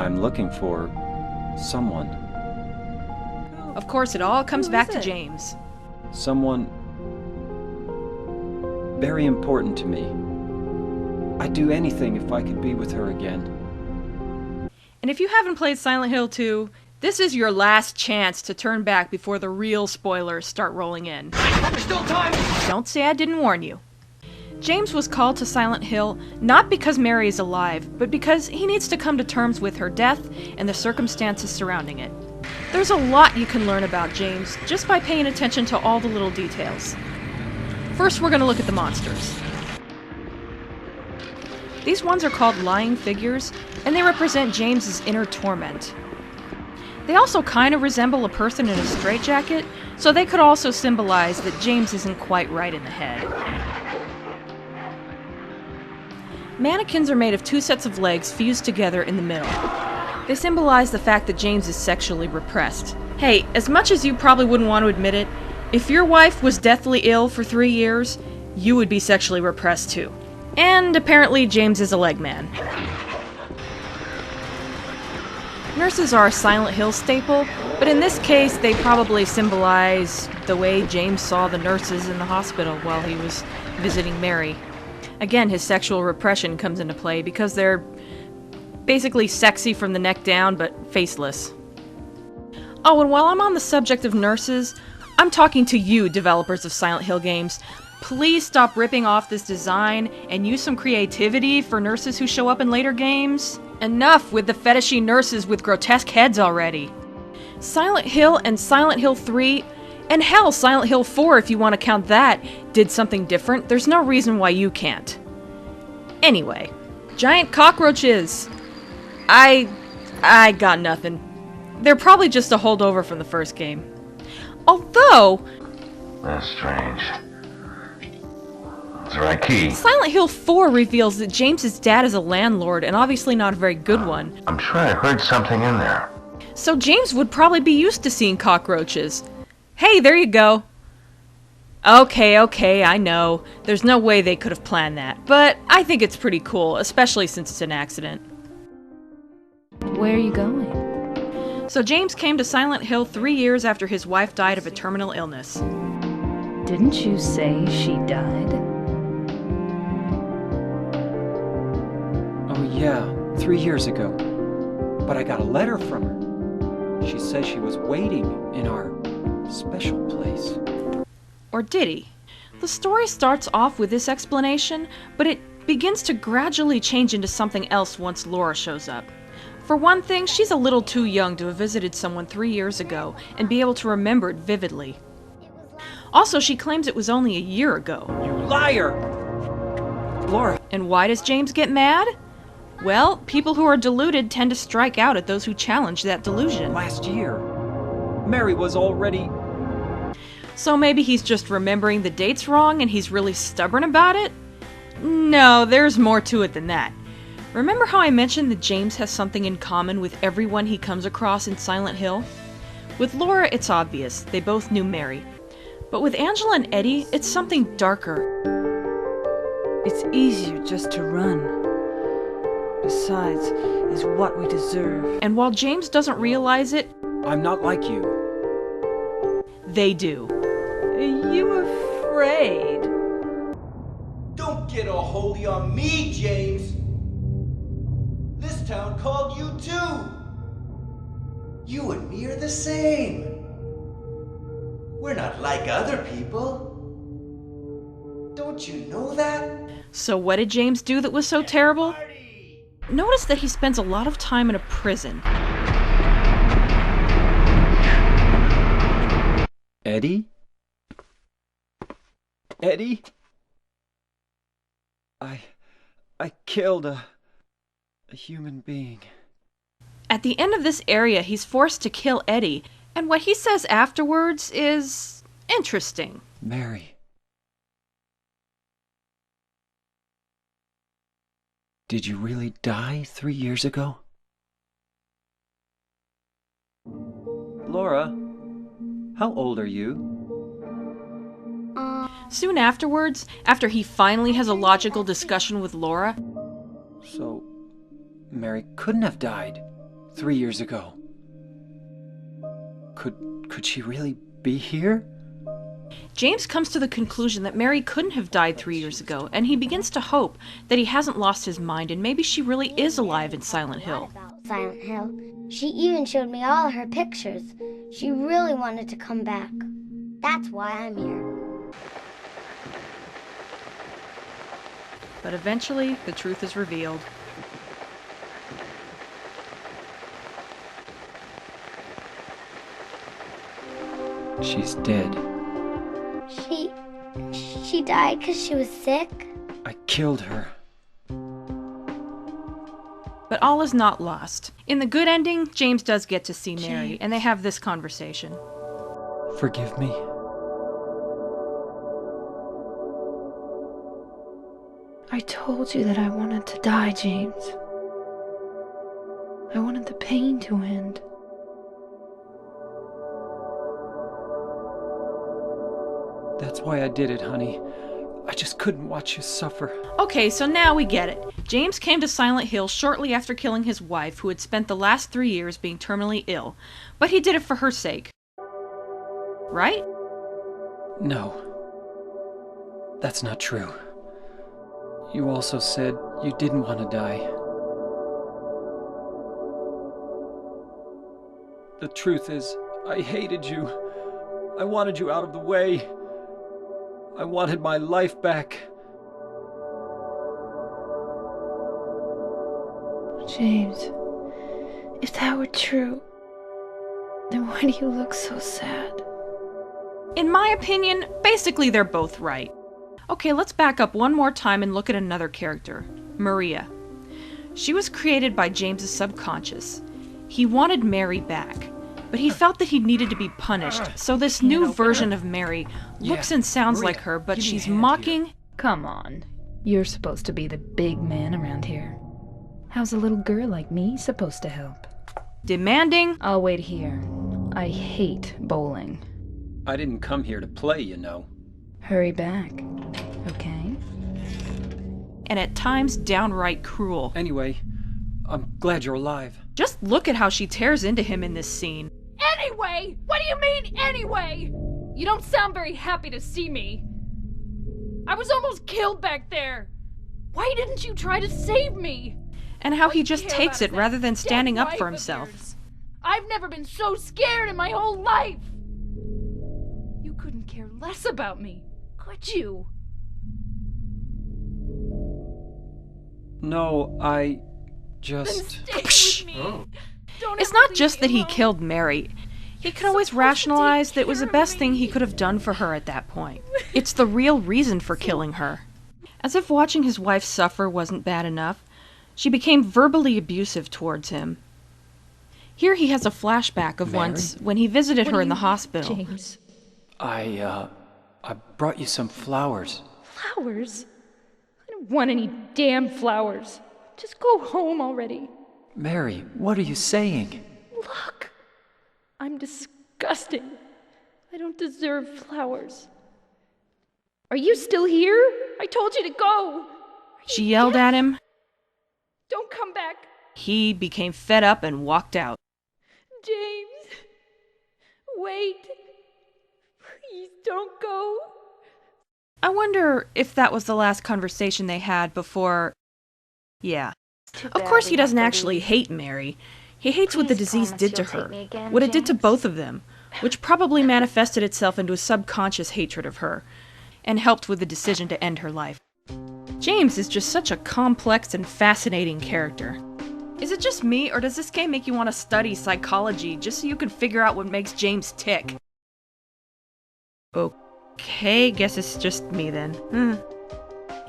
I'm looking for someone. Of course, it all comes back to it? James. Someone very important to me. I'd do anything if I could be with her again. And if you haven't played Silent Hill 2, this is your last chance to turn back before the real spoilers start rolling in. There's still time! Don't say I didn't warn you. James was called to Silent Hill not because Mary is alive, but because he needs to come to terms with her death and the circumstances surrounding it. There's a lot you can learn about James just by paying attention to all the little details. First, we're going to look at the monsters. These ones are called lying figures, and they represent James's inner torment. They also kind of resemble a person in a straitjacket, so they could also symbolize that James isn't quite right in the head. Mannequins are made of two sets of legs fused together in the middle. They symbolize the fact that James is sexually repressed. Hey, as much as you probably wouldn't want to admit it, if your wife was deathly ill for 3 years, you would be sexually repressed too. And apparently James is a leg man. Nurses are a Silent Hill staple, but in this case they probably symbolize the way James saw the nurses in the hospital while he was visiting Mary. Again, his sexual repression comes into play because they're basically sexy from the neck down, but faceless. Oh, and while I'm on the subject of nurses, I'm talking to you, developers of Silent Hill games. Please stop ripping off this design and use some creativity for nurses who show up in later games. Enough with the fetishy nurses with grotesque heads already. Silent Hill and Silent Hill 3, and hell, Silent Hill 4 if you want to count that, did something different. There's no reason why you can't. Anyway, giant cockroaches. I got nothing. They're probably just a holdover from the first game. Although... That's strange. That's the right key. Silent Hill 4 reveals that James's dad is a landlord, and obviously not a very good one. I'm sure I heard something in there. So James would probably be used to seeing cockroaches. Hey, there you go. Okay, I know. There's no way they could have planned that, but I think it's pretty cool, especially since it's an accident. Where are you going? So James came to Silent Hill 3 years after his wife died of a terminal illness. Didn't you say she died? Oh yeah, 3 years ago. But I got a letter from her. She says she was waiting in our special place. Or did he? The story starts off with this explanation, but it begins to gradually change into something else once Laura shows up. For one thing, she's a little too young to have visited someone 3 years ago and be able to remember it vividly. Also, she claims it was only a year ago. You liar! Laura! And why does James get mad? Well, people who are deluded tend to strike out at those who challenge that delusion. Last year, Mary was already... So maybe he's just remembering the dates wrong and he's really stubborn about it? No, there's more to it than that. Remember how I mentioned that James has something in common with everyone he comes across in Silent Hill? With Laura, it's obvious. They both knew Mary. But with Angela and Eddie, it's something darker. It's easier just to run. Besides, is what we deserve. And while James doesn't realize it, I'm not like you. they do. Are you afraid? Don't get all holy on me, James! This town called you too! You and me are the same! We're not like other people! Don't you know that? So what did James do that was so terrible? Notice that he spends a lot of time in a prison. Eddie? Eddie? I killed a human being. At the end of this area, he's forced to kill Eddie, and what he says afterwards is interesting. Mary. Did you really die 3 years ago? Laura, how old are you? Soon afterwards, after he finally has a logical discussion with Laura, So, Mary couldn't have died. 3 years ago. Could she really be here? James comes to the conclusion that Mary couldn't have died 3 years ago, and he begins to hope that he hasn't lost his mind and maybe she really is alive in Silent Hill. Silent Hill. She even showed me all her pictures. She really wanted to come back. That's why I'm here. But eventually, the truth is revealed. She's dead. She died because she was sick? I killed her. But all is not lost. In the good ending, James does get to see Mary, and they have this conversation. Forgive me. I told you that I wanted to die, James. I wanted the pain to end. That's why I did it, honey. I just couldn't watch you suffer. Okay, so now we get it. James came to Silent Hill shortly after killing his wife, who had spent the last 3 years being terminally ill. But he did it for her sake. Right? No. That's not true. You also said you didn't want to die. The truth is, I hated you. I wanted you out of the way. I wanted my life back. James, if that were true, then why do you look so sad? In my opinion, basically they're both right. Okay, let's back up one more time and look at another character, Maria. She was created by James's subconscious. He wanted Mary back, but he felt that he needed to be punished, so this new version of Mary looks and sounds Maria, like her, but give me a she's hand mocking. here. Come on. You're supposed to be the big man around here. How's a little girl like me supposed to help? Demanding. I'll wait here. I hate bowling. I didn't come here to play, you know. Hurry back, okay? And at times downright cruel. Anyway, I'm glad you're alive. Just look at how she tears into him in this scene. Anyway? What do you mean, anyway? You don't sound very happy to see me. I was almost killed back there. Why didn't you try to save me? And how All he you just care takes about it is rather that than dead standing up wife for of himself. yours. I've never been so scared in my whole life. You couldn't care less about me, could you? No, I Then just... stay with me. Don't It's ever not leave just me that he alone. killed Mary. He could always supposed to rationalize take that it was the care of best thing he me. could have done for her at that point. It's the real reason for killing her. As if watching his wife suffer wasn't bad enough, she became verbally abusive towards him. Here he has a flashback of Mary? once when he visited What her do in the you- hospital. James. I brought you some flowers. Flowers? I don't want any damn flowers. Just go home already. Mary, what are you saying? Look, I'm disgusting. I don't deserve flowers. Are you still here? I told you to go. She yelled at him. Don't come back. He became fed up and walked out. James, wait. Please don't go. I wonder if that was the last conversation they had before... Yeah. Of course he doesn't actually hate Mary. He hates what the disease did to her, what it did to both of them, which probably manifested itself into a subconscious hatred of her, and helped with the decision to end her life. James is just such a complex and fascinating character. Is it just me, or does this game make you want to study psychology just so you can figure out what makes James tick? Okay, guess it's just me then.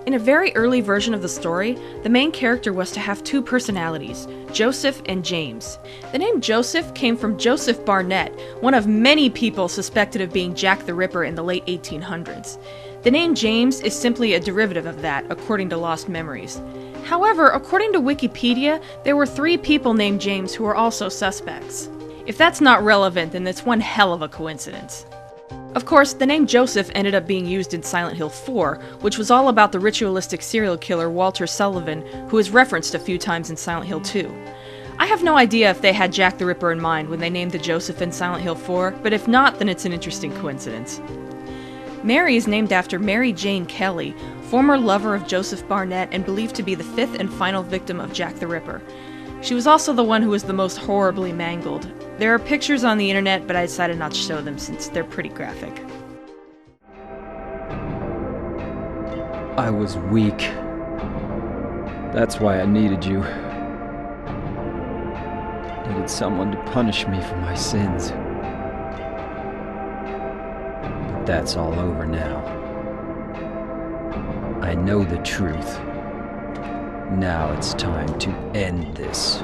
In a very early version of the story, the main character was to have two personalities, Joseph and James. The name Joseph came from Joseph Barnett, one of many people suspected of being Jack the Ripper in the late 1800s. The name James is simply a derivative of that, according to Lost Memories. However, according to Wikipedia, there were 3 people named James who were also suspects. If that's not relevant, then it's one hell of a coincidence. Of course, the name Joseph ended up being used in Silent Hill 4, which was all about the ritualistic serial killer Walter Sullivan, who is referenced a few times in Silent Hill 2. I have no idea if they had Jack the Ripper in mind when they named the Joseph in Silent Hill 4, but if not, then it's an interesting coincidence. Mary is named after Mary Jane Kelly, former lover of Joseph Barnett and believed to be the fifth and final victim of Jack the Ripper. She was also the one who was the most horribly mangled. There are pictures on the internet, but I decided not to show them since they're pretty graphic. I was weak. That's why I needed you. Needed someone to punish me for my sins. But that's all over now. I know the truth. Now it's time to end this.